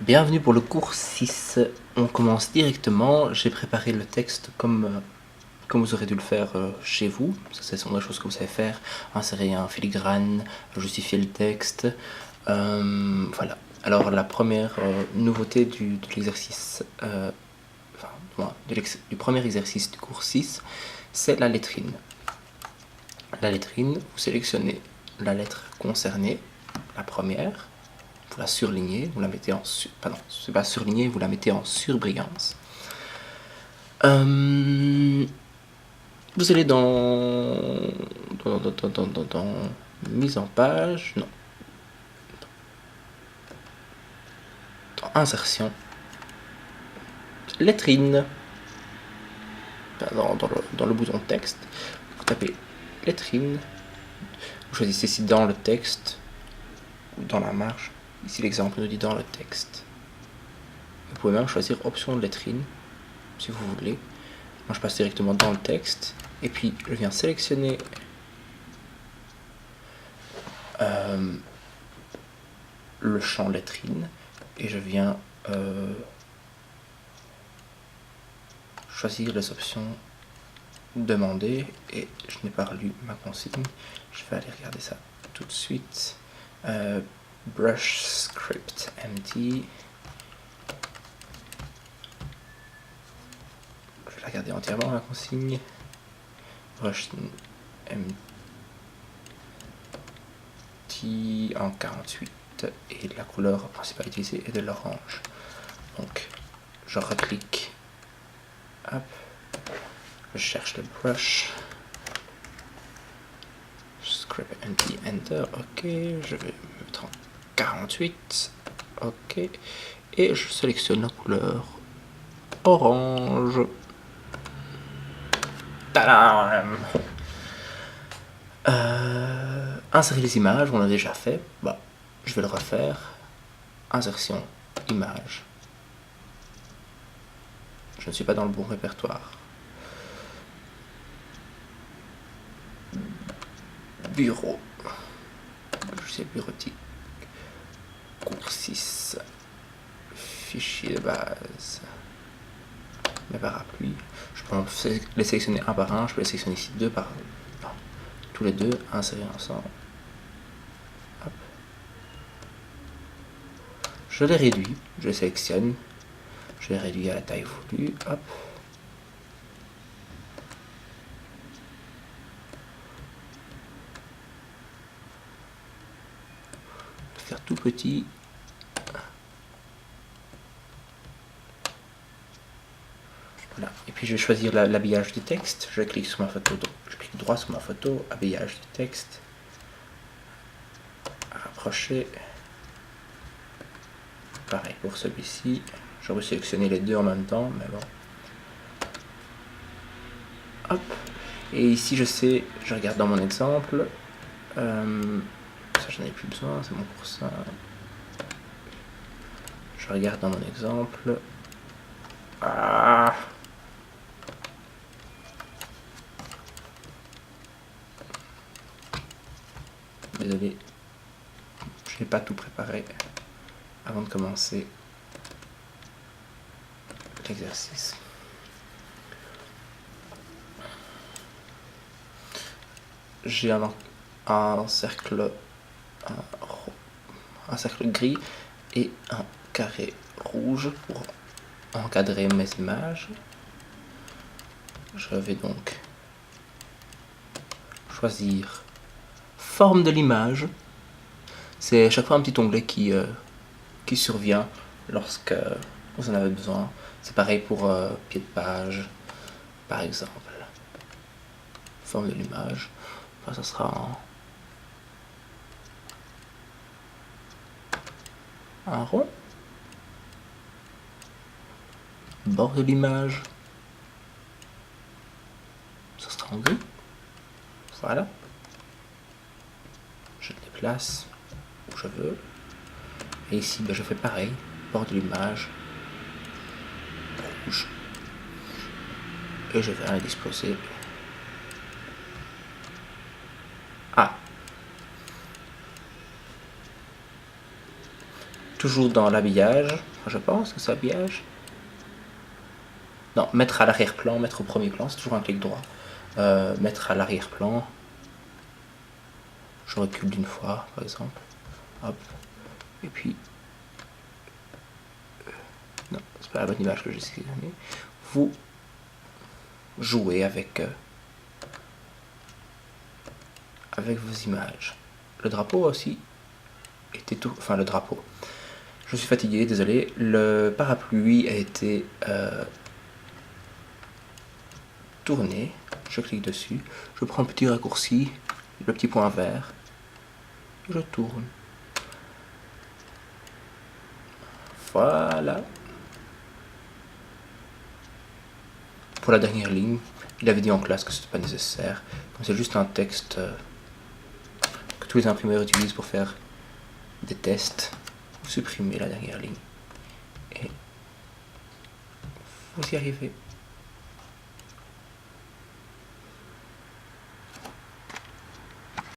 Bienvenue pour le cours 6. On commence directement. J'ai préparé le texte comme vous aurez dû le faire chez vous. Ça, ce sont des choses que vous savez faire. Insérer un filigrane, justifier le texte. Voilà. Alors la première nouveauté de l'exercice, du premier exercice du cours 6, c'est la lettrine. La lettrine, vous sélectionnez la lettre concernée, la première. Vous la surlignez, vous la mettez en c'est pas surligné, vous la mettez en surbrillance. Vous allez dans mise en page, non, dans insertion, lettrine, dans le bouton texte, vous tapez lettrine, vous choisissez ici dans le texte ou dans la marge. Ici l'exemple nous dit dans le texte. Vous pouvez même choisir option de lettrine si vous voulez. Moi je passe directement dans le texte et puis je viens sélectionner le champ lettrine et je viens choisir les options demander et je n'ai pas relu ma consigne. Je vais aller regarder ça tout de suite. Brush script empty. Je vais la regarder entièrement la consigne. Brush empty en 48 et la couleur principale utilisée est de l'orange. Donc je reclique. Hop. Je cherche le brush. Script empty enter. Ok. Je vais mettre en 48. Ok. Et je sélectionne la couleur orange. Tadam! Insérer les images, on l'a déjà fait. Bah, je vais le refaire. Insertion, image. Je ne suis pas dans le bon répertoire. Bureau. Je sais bureautique. Cours 6. Fichier de base. Mes parapluies. Je peux les sélectionner un par un. Je peux les sélectionner ici deux par un. Non. Tous les deux, insérer ensemble. Hop. Je les réduis. Je les sélectionne. Je les réduis à la taille voulue. Hop. Faire tout petit. Voilà. Et puis je vais choisir l'habillage du texte. Je clique sur ma photo. Je clique droit sur ma photo. Habillage du texte. Rapprocher. Pareil pour celui-ci. J'aurais sélectionné les deux en même temps, mais bon. Hop. Et ici je sais, je regarde dans mon exemple. Ça j'en ai plus besoin, c'est bon pour ça. Je regarde dans mon exemple. Ah. Désolé, je n'ai pas tout préparé avant de commencer l'exercice. J'ai un cercle gris et un carré rouge pour encadrer mes images. Je vais donc choisir forme de l'image. C'est à chaque fois un petit onglet qui survient lorsque vous en avez besoin. C'est pareil pour pied de page, par exemple. Forme de l'image. Enfin, ça sera un rond. Bord de l'image. Ça sera en gris. Voilà. Je le déplace où je veux. Et ici, je fais pareil. Bord de l'image. Rouge. Et je vais les disposer. toujours dans l'habillage. Enfin, je pense que c'est habillage. Non, mettre à l'arrière-plan, mettre au premier plan, c'est toujours un clic droit. Mettre à l'arrière-plan. Je recule d'une fois, par exemple. Hop. Et puis... non, c'est pas la bonne image que j'ai sélectionnée. Vous jouez avec vos images. Le drapeau aussi était tout... Enfin, le drapeau. Je suis fatigué, désolé. Le parapluie a été tourné. Je clique dessus. Je prends le petit raccourci, le petit point vert. Et je tourne. Voilà. Pour la dernière ligne, il avait dit en classe que ce n'était pas nécessaire. C'est juste un texte que tous les imprimeurs utilisent pour faire des tests. Vous supprimez la dernière ligne. Et vous y arrivez.